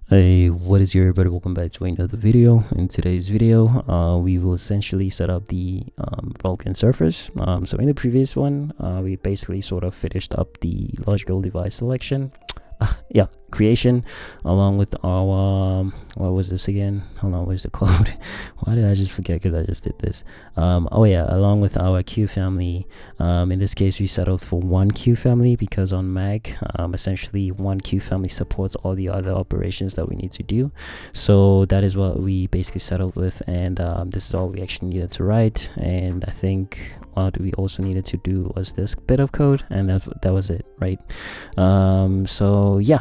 Hey, what is your everybody? Welcome back to another video. In today's video, we will essentially set up the Vulkan Surface. So in the previous one, we basically sort of finished up the logical device selection. Creation, along with our what was this again? Hold on, what is the code? Why did I just forget? Because I just did this. Along with our Q family. In this case, we settled for one Q family because on Mac, essentially one Q family supports all the other operations that we need to do. So that is what we basically settled with, and this is all we actually needed to write. And I think what we also needed to do was this bit of code, and that was it, right? So yeah,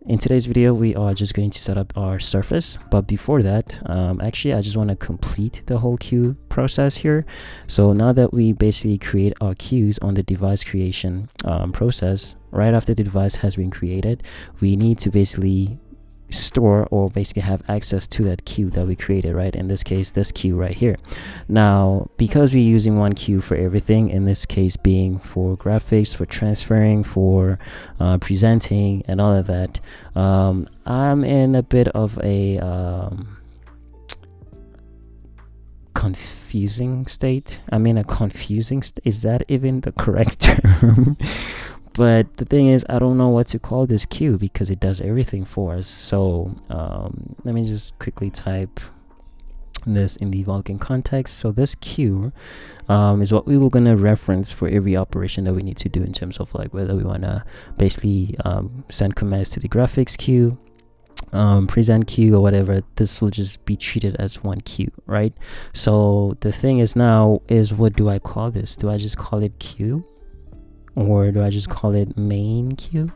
in today's video we are just going to set up our surface, but before that, actually I just want to complete the whole queue process here. So now that we basically create our queues on the device creation process, right after the device has been created, we need to basically store or basically have access to that queue that we created, right? In this case, this queue right here. Now, because we're using one queue for everything, in this case being for graphics, for transferring, for presenting and all of that, I'm in a bit of a confusing state. Is that even the correct term? But the thing is, I don't know what to call this queue because it does everything for us. So let me just quickly type this in the Vulkan context. So this queue is what we were going to reference for every operation that we need to do, in terms of like whether we want to basically send commands to the graphics queue, present queue, or whatever. This will just be treated as one queue, right? So the thing is now is, what do I call this? Do I just call it queue? Or do I just call it main queue?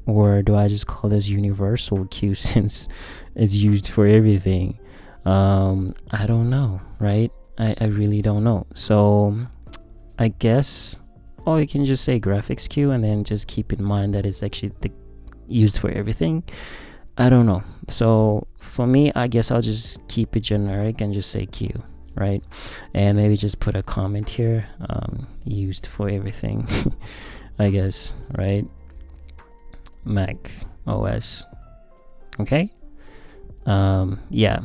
Or do I just call this universal queue since it's used for everything? I don't know, right? I really don't know. So I guess, or you can just say graphics queue and then just keep in mind that it's actually used for everything. I don't know. So for me, I guess I'll just keep it generic and just say queue, right? And maybe just put a comment here, used for everything. I guess, right? Mac OS. Okay. Yeah,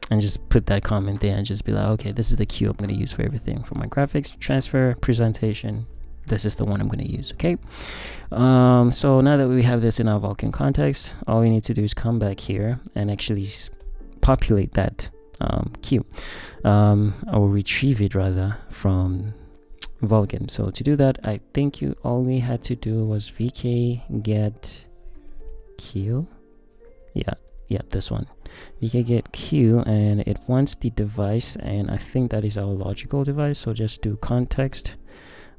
and just put that comment there and just be like, okay, this is the queue I'm going to use for everything, for my graphics, transfer, presentation. This is the one I'm going to use. Okay. So now that we have this in our Vulkan context, all we need to do is come back here and actually populate that queue, or retrieve it rather from Vulkan. So to do that, I think you only had to do was vk get queue. Yeah, this one, vk get queue, and it wants the device, and I think that is our logical device. So just do context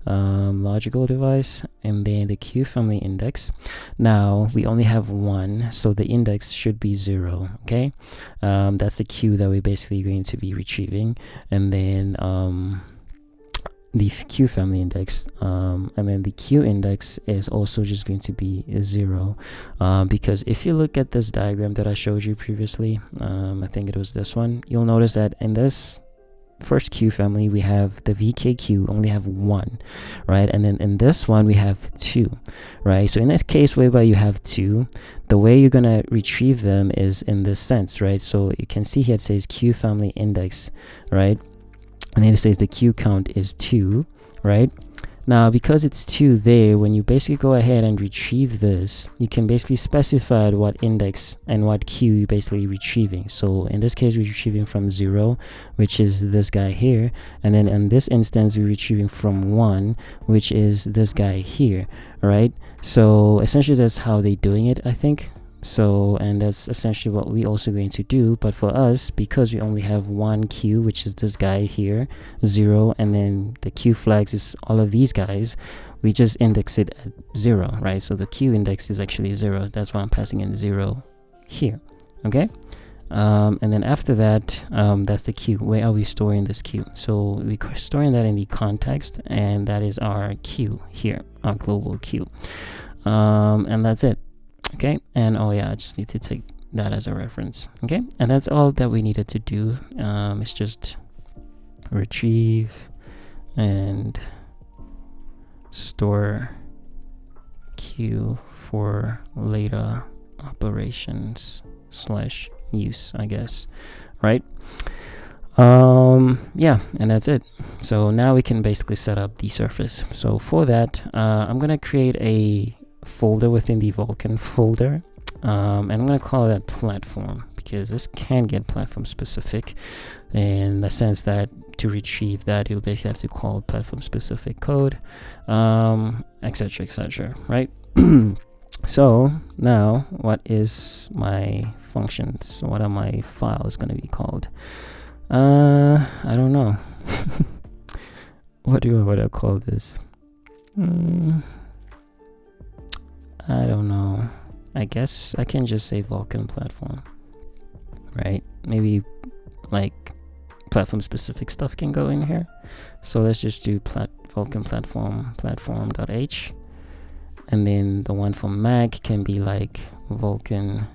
logical device, and then the queue family index. Now we only have one, so the index should be 0. Okay, that's the queue that we're basically going to be retrieving, and then the queue family index, and then the queue index is also just going to be 0, because if you look at this diagram that I showed you previously, I think it was this one, you'll notice that in this first queue family we have the vk queue only have 1, right? And then in this one we have 2, right? So in this case whereby you have 2, the way you're gonna retrieve them is in this sense, right? So you can see here it says queue family index, right? And then it says the queue count is 2, right? Now because it's 2 there, when you basically go ahead and retrieve this, you can basically specify what index and what queue you're basically retrieving. So in this case we're retrieving from 0, which is this guy here, and then in this instance we're retrieving from 1, which is this guy here, right? So essentially that's how they're doing it, I think. So, and that's essentially what we also going to do. But for us, because we only have one queue, which is this guy here, 0, and then the queue flags is all of these guys, we just index it at 0, right? So the queue index is actually 0. That's why I'm passing in 0 here. Okay. And then after that, that's the queue. Where are we storing this queue? So we're storing that in the context, and that is our queue here, our global queue. And that's it. Okay, and oh yeah, I just need to take that as a reference. Okay, and that's all that we needed to do. It's just retrieve and store queue for later operations slash use, I guess, right? Yeah, and that's it. So now we can basically set up the surface. So for that, I'm gonna create a folder within the Vulkan folder, and I'm gonna call that platform, because this can get platform specific in the sense that to retrieve that you'll basically have to call platform specific code, etc, etc, right? So now what is my functions, what are my files going to be called? I don't know. What do I want to call this? I don't know. I guess I can just say Vulkan platform, right? Maybe like platform specific stuff can go in here. So let's just do Vulkan platform.h, and then the one for Mac can be like Vulkan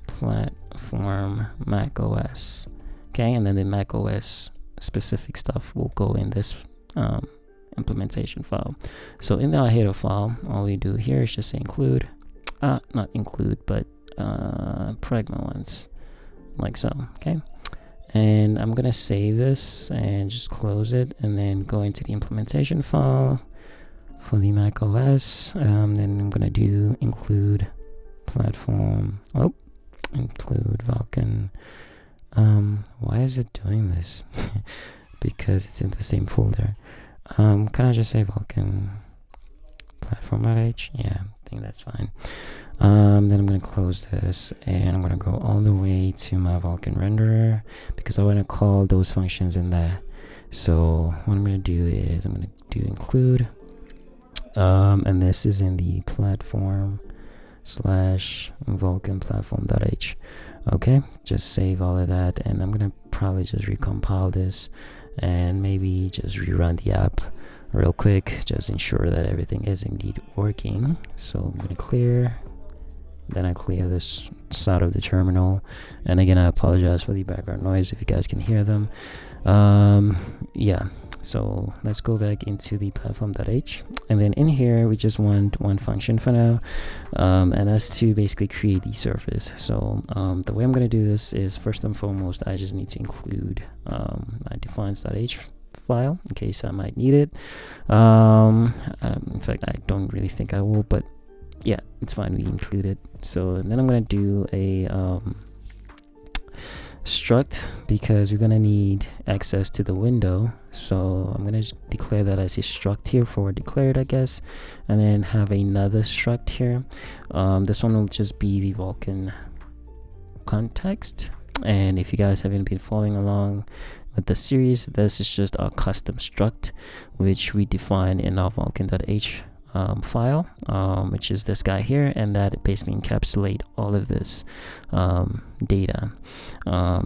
platform macOS. Okay, and then the macOS specific stuff will go in this implementation file. So in our header file, all we do here is just say include, not include, but pragma ones, like so. Okay, and I'm gonna save this and just close it, and then go into the implementation file for the macOS. Then I'm gonna do include platform, include Vulkan. Why is it doing this? Because it's in the same folder. Can I just say Vulkan platform.h? Yeah, I think that's fine. Then I'm gonna close this, and I'm gonna go all the way to my Vulkan renderer, because I want to call those functions in there. So what I'm gonna do is I'm gonna do include, and this is in the platform slash Vulkan platform.h. Okay, just save all of that, and I'm gonna probably just recompile this and maybe just rerun the app real quick, just ensure that everything is indeed working. So I'm gonna clear, then I clear this side of the terminal, and again I apologize for the background noise if you guys can hear them. Yeah, so let's go back into the platform.h, and then in here we just want one function for now, and that's to basically create the surface. So the way I'm going to do this is, first and foremost, I just need to include my defines.h file in case I might need it. In fact, I don't really think I will, but yeah, it's fine, we include it. So and then I'm going to do a struct, because we're going to need access to the window. So I'm going to declare that as a struct here for declared, I guess, and then have another struct here. This one will just be the Vulkan context, and if you guys haven't been following along with the series, this is just our custom struct which we define in our vulkan.h file, which is this guy here, and that basically encapsulate all of this data.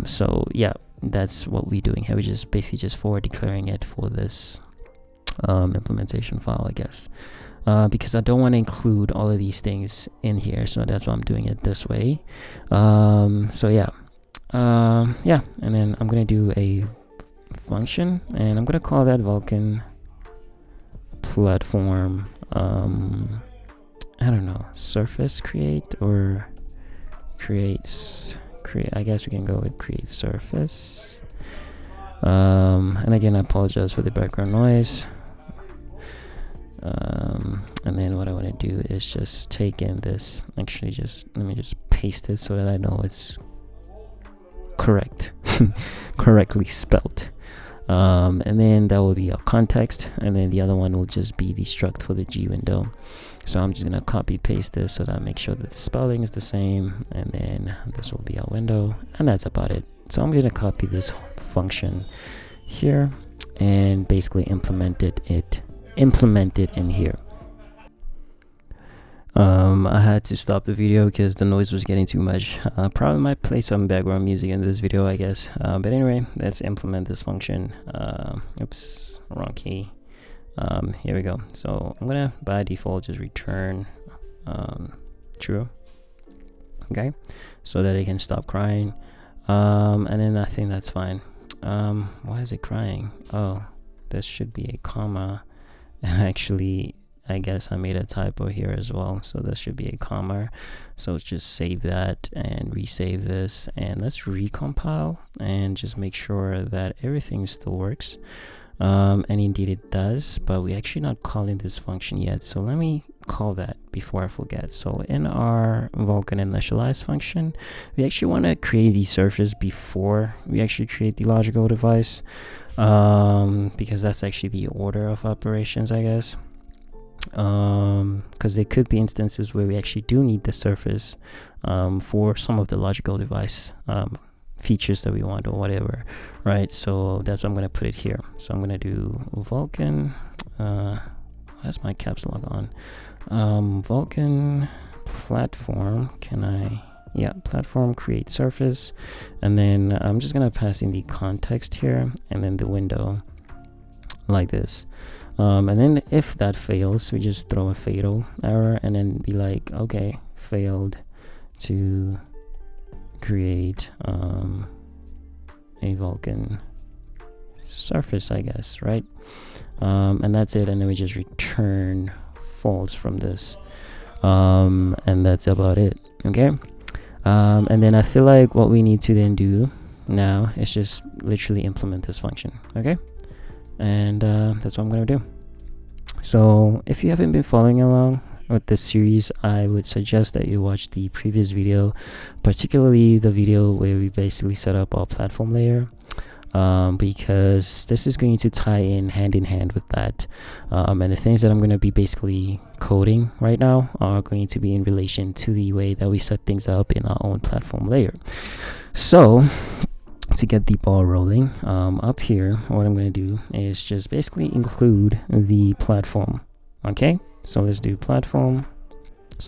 So yeah, that's what we're doing here. We just basically just forward declaring it for this implementation file, I guess, because I don't want to include all of these things in here, so that's why I'm doing it this way. So yeah, yeah, and then I'm gonna do a function, and I'm gonna call that Vulkan platform, I don't know, surface create, or create, I guess we can go with create surface. And again, I apologize for the background noise. And then what I want to do is just take in this, actually just let me just paste it so that I know it's correct, correctly spelt. And then that will be our context, and then the other one will just be the struct for the G window. So I'm just gonna copy paste this so that I make sure that the spelling is the same, and then this will be our window, and that's about it. So I'm gonna copy this function here and basically implement it in here. I had to stop the video because the noise was getting too much. Probably might play some background music in this video, I guess. But anyway, let's implement this function. Oops, wrong key. Here we go. So I'm gonna by default just return true. Okay, so that it can stop crying. And then I think that's fine. Why is it crying? Oh, this should be a comma. And actually, I guess I made a typo here as well, so there should be a comma. So just save that and resave this, and let's recompile and just make sure that everything still works. And indeed it does, but we're actually not calling this function yet, so let me call that before I forget. So in our Vulkan initialize function, we actually want to create the surface before we actually create the logical device, because that's actually the order of operations, I guess. Because there could be instances where we actually do need the surface for some of the logical device features that we want or whatever, right? So that's what I'm going to put it here. So I'm going to do Vulkan, where's my caps lock on? Vulkan platform, platform create surface, and then I'm just going to pass in the context here and then the window like this. And then if that fails, we just throw a fatal error and then be like, okay, failed to create a Vulkan surface, I guess, right? And that's it, and then we just return false from this, and that's about it. Okay. And then I feel like what we need to then do now is just literally implement this function. Okay. And that's what I'm gonna do. So if you haven't been following along with this series, I would suggest that you watch the previous video, particularly the video where we basically set up our platform layer, because this is going to tie in hand with that, and the things that I'm going to be basically coding right now are going to be in relation to the way that we set things up in our own platform layer. So to get the ball rolling, up here, what I'm going to do is just basically include the platform. Okay, so let's do platform /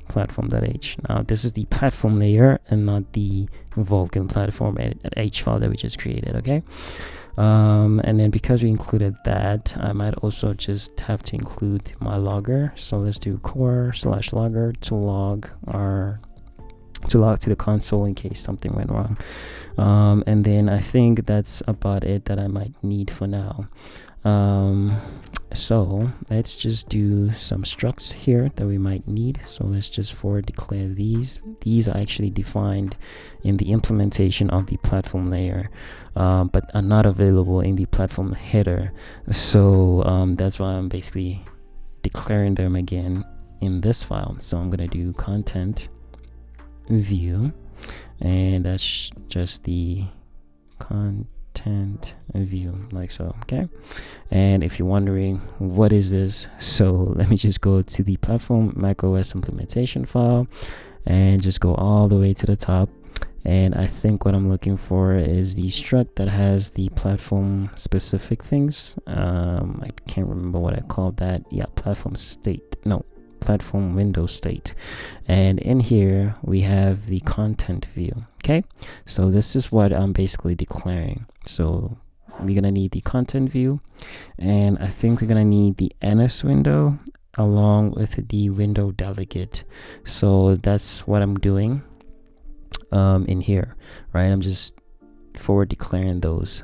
platform.h. Now this is the platform layer and not the Vulkan platform h file that we just created. Okay, and then because we included that, I might also just have to include my logger. So let's do core / logger to log to the console in case something went wrong. And then I think that's about it that I might need for now. So let's just do some structs here that we might need. So let's just forward declare these. These are actually defined in the implementation of the platform layer, but are not available in the platform header. So that's why I'm basically declaring them again in this file. So I'm going to do content view, and that's just the content view, like so. Okay, and if you're wondering what is this, so let me just go to the platform macOS implementation file and just go all the way to the top, and I think what I'm looking for is the struct that has the platform specific things. I can't remember what I called that. Yeah, platform window state, and in here we have the content view. Okay, so this is what I'm basically declaring. So we're gonna need the content view, and I think we're gonna need the NS window along with the window delegate. So that's what I'm doing in here, right? I'm just forward declaring those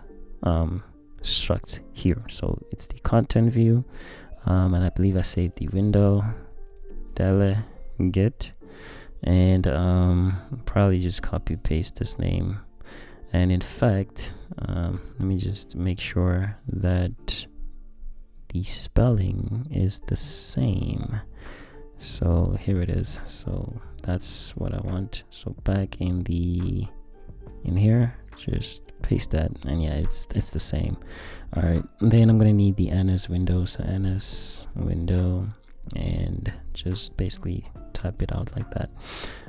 structs here. So it's the content view, and I believe I say the window delegate, and probably just copy paste this name. And in fact, let me just make sure that the spelling is the same. So here it is. So that's what I want. So back in here, just paste that, and yeah, it's the same. All right, then I'm gonna need the NS window. So NS window, and just basically type it out like that,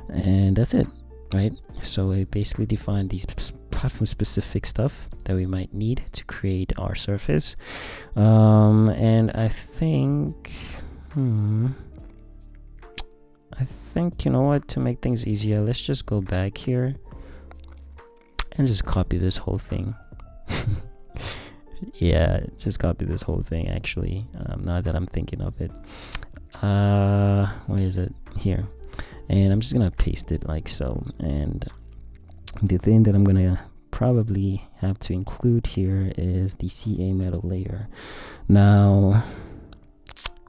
and that's it, right? So we basically define these platform specific stuff that we might need to create our surface, and I think you know what, to make things easier, let's just go back here and just copy this whole thing. Yeah, just copy this whole thing actually, now that I'm thinking of it. Where is it? Here. And I'm just gonna paste it like so, and the thing that I'm gonna probably have to include here is the CA metal layer. Now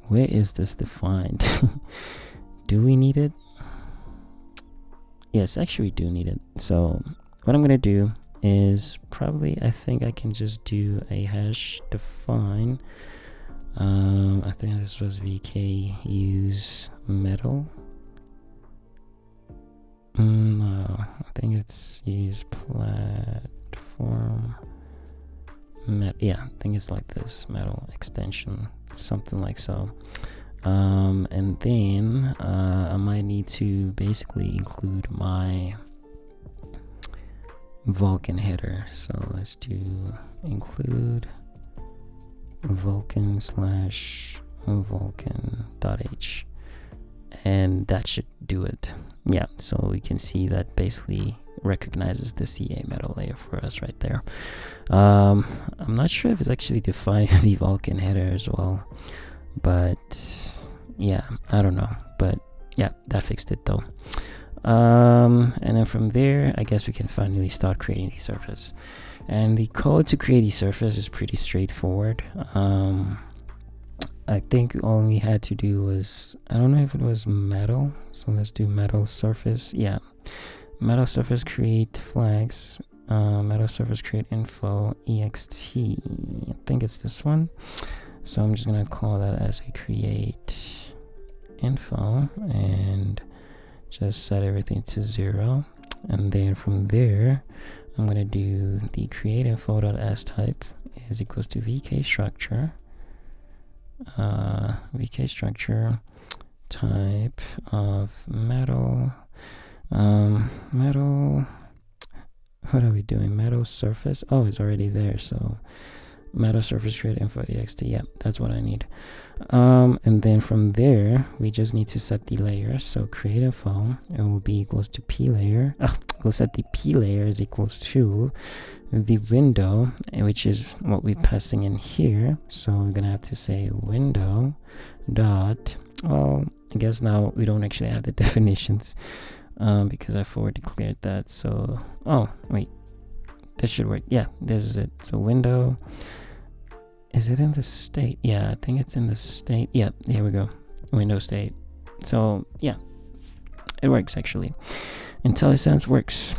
Where is this defined? Do we need it? Yes, actually we do need it. So what I'm gonna do is probably, I think I can just do a hash define. I think this was vk use metal. No, I think it's use platform yeah, I think it's like this, metal extension, something like so. And then I might need to basically include my Vulkan header. So let's do include Vulkan / Vulkan.h, and that should do it. Yeah, so we can see that basically recognizes the CA metal layer for us right there. I'm not sure if it's actually defining the Vulkan header as well, but yeah, I don't know. But yeah, that fixed it though. And then from there, I guess we can finally start creating the surface. And the code to create the surface is pretty straightforward. I think all we had to do was, I don't know if it was metal, so let's do metal surface. Yeah, metal surface create flags, metal surface create info ext. I think it's this one. So I'm just gonna call that as a create info and just set everything to 0. And then from there, I'm gonna do the create info.as type is equals to vk structure. VK structure type of metal. Metal, what are we doing? Metal surface. Oh, it's already there. So metal surface create info ext. Yeah, that's what I need. And then from there, we just need to set the layer. So create info, it will be equals to p layer. We'll set the p layer is equals to the window, which is what we're passing in here. So we're gonna have to say window dot, well, I guess now we don't actually have the definitions because I forward declared that. So oh wait, this should work. Yeah, this is it. So window, is it in the state? Yeah, I think it's in the state. Yeah, here we go, window state. So yeah, it works actually. IntelliSense works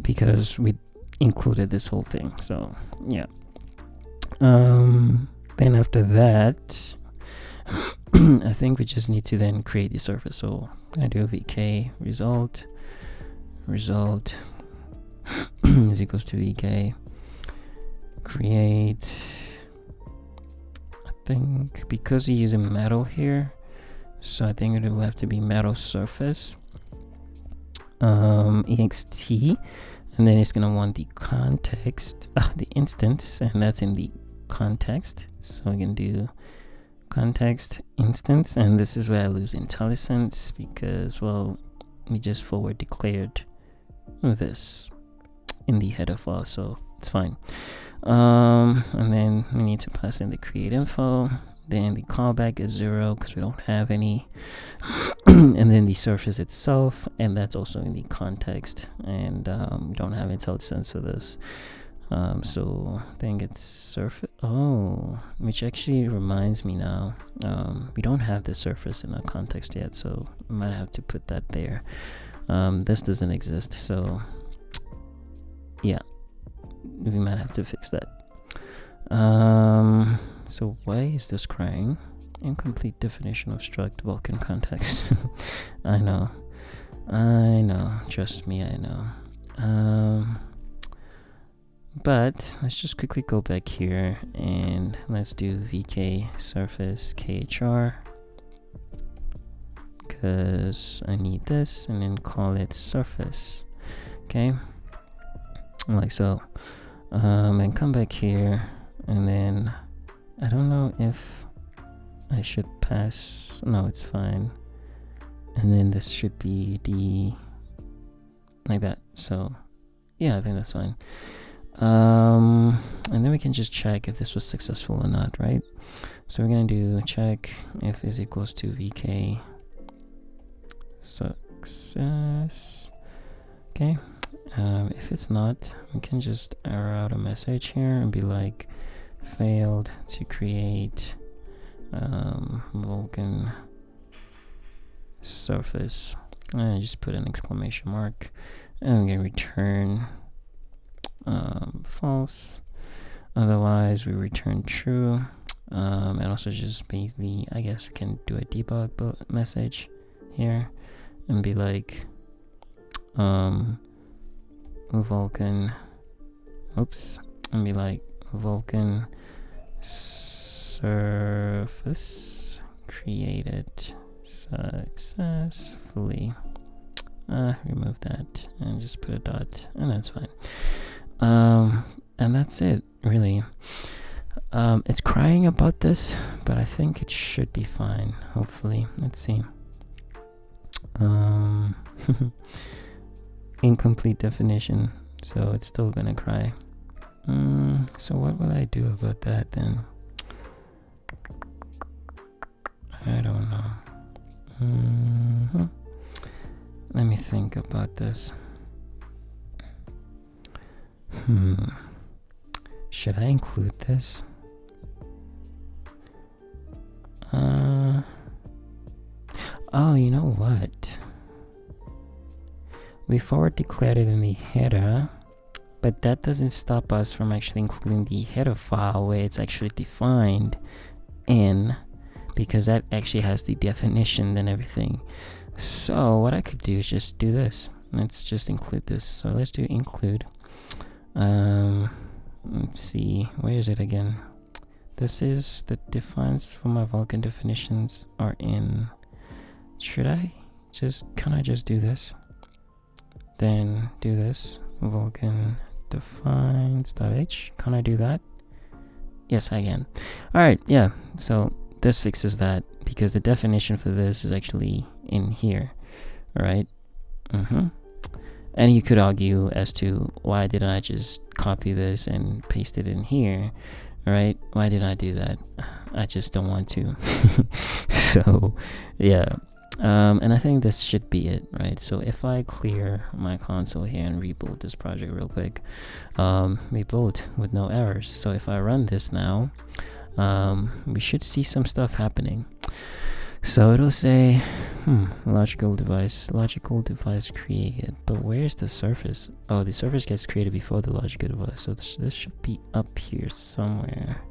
because we included this whole thing. So yeah, then after that I think we just need to then create the surface. So I'm gonna do vk result is equals to vk create. I think because we're using metal here, so I think it will have to be metal surface ext, and then it's gonna want the context, the instance, and that's in the context. So we can do context instance, and this is where I lose IntelliSense because, well, we just forward declared this in the header file, so it's fine. And then we need to pass in the create info. Then the callback is 0 because we don't have any. And then the surface itself, and that's also in the context, and we don't have IntelliSense for this. So I think it's surface. Oh, which actually reminds me now, we don't have the surface in our context yet, so we might have to put that there. This doesn't exist, so yeah, we might have to fix that. So why is this crying? Incomplete definition of struct Vulkan context. I know, trust me, I know. But let's just quickly go back here and let's do vk surface khr, because I need this, and then call it surface. Okay, like so. And come back here, and then I don't know if I should pass. No, it's fine. And then this should be the like that. So yeah, I think that's fine. And then we can just check if this was successful or not, right? So we're gonna do check if is equals to vk success. Okay. If it's not, we can just error out a message here and be like failed to create Vulkan Surface, and just put an exclamation mark, and I'm gonna return false. Otherwise, we return true. And also just basically, I guess we can do a debug message here and be like, Vulkan, and be like, Vulkan Surface created successfully. Remove that and just put a dot, and that's fine. And that's it, really. It's crying about this, but I think it should be fine, hopefully. Let's see. Incomplete definition, so it's still gonna cry. So what will I do about that then? I don't know. Let me think about this. Should I include this? Oh, you know what? We forward declared it in the header, but that doesn't stop us from actually including the header file where it's actually defined in, because that actually has the definition and everything. So what I could do is just do this. Let's just include this. So let's do include. Let's see, where is it again? This is the defines for my Vulkan definitions are in. Should I just, can I just do this? Then do this, Vulkan defines.h. Can I do that? Yes, I can. Alright, yeah, so this fixes that because the definition for this is actually in here. Alright. And you could argue as to why didn't I just copy this and paste it in here, right? Why did I do that? I just don't want to. So, yeah. And I think this should be it, right? So if I clear my console here and reboot this project real quick, reboot with no errors. So if I run this now, we should see some stuff happening. So it'll say, logical device created. But where's the surface? Oh, the surface gets created before the logical device. So this should be up here somewhere.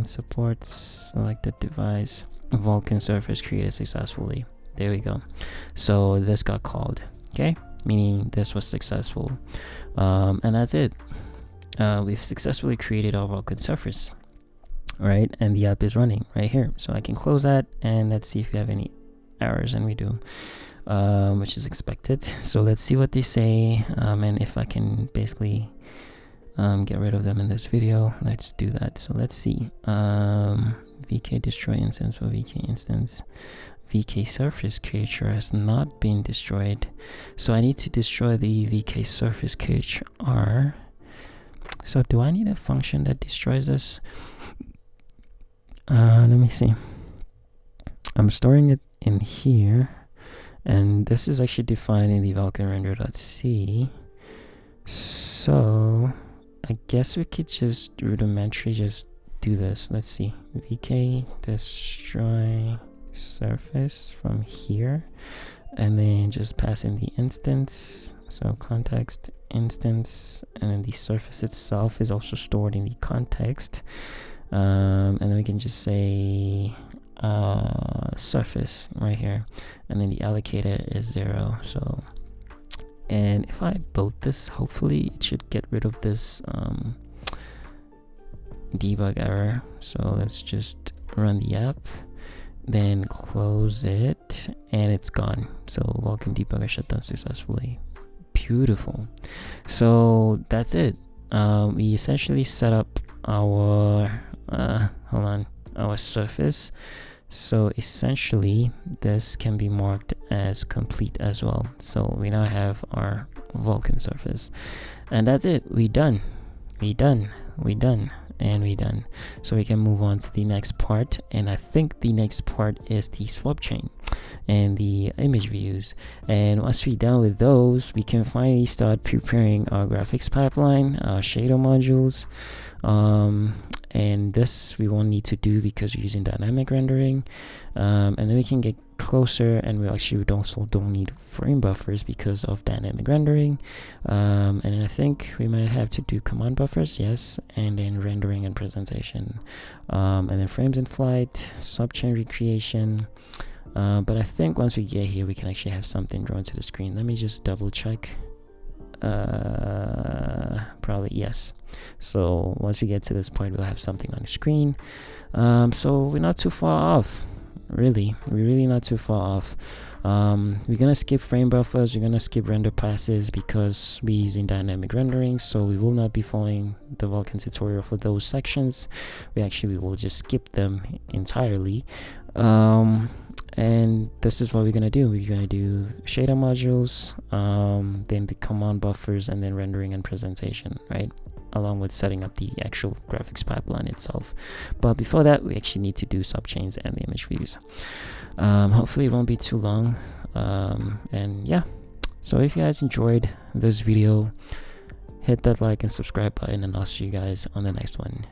Supports selected device. Vulkan Surface created successfully. There we go. So this got called. Okay, meaning this was successful. And that's it. We've successfully created our Vulkan Surface. Right, and the app is running right here, so I can close that and let's see if we have any errors, and we do, which is expected. So let's see what they say, and if I can basically get rid of them in this video. Let's do that. So let's see. VK destroy instance for VK instance. VK surface creature has not been destroyed, so I need to destroy the VK surface creature. So do I need a function that destroys this? Let me see. I'm storing it in here, and this is actually defined in the Vulkan render.c. So I guess we could just rudimentary just do this. Let's see. VK destroy surface from here, and then just pass in the instance. So context instance, and then the surface itself is also stored in the context. And then we can just say surface right here, and then the allocator is 0. So, and if I build this, hopefully it should get rid of this debug error. So let's just run the app, then close it, and it's gone. So Vulkan debugger shut down successfully. Beautiful. So that's it. We essentially set up our our surface. So essentially this can be marked as complete as well. So we now have our Vulkan surface, and that's it. We done. So we can move on to the next part, and I think the next part is the swap chain and the image views. And once we're done with those, we can finally start preparing our graphics pipeline, our shader modules, and this we won't need to do because we're using dynamic rendering. And then we can get closer, and we also don't need frame buffers because of dynamic rendering. And then I think we might have to do command buffers, yes, and then rendering and presentation, and then frames in flight, subchain recreation. But I think once we get here, we can actually have something drawn to the screen. Let me just double check. Probably yes. So once we get to this point, we'll have something on the screen. So we're not too far off, really. We're really not too far off. We're gonna skip frame buffers, we're gonna skip render passes because we're using dynamic rendering, so we will not be following the Vulkan tutorial for those sections. We will just skip them entirely. And this is what we're gonna do. We're gonna do shader modules, then the command buffers, and then rendering and presentation, right, along with setting up the actual graphics pipeline itself. But before that, we actually need to do subchains and the image views. Hopefully it won't be too long. And yeah, so if you guys enjoyed this video, hit that like and subscribe button, and I'll see you guys on the next one.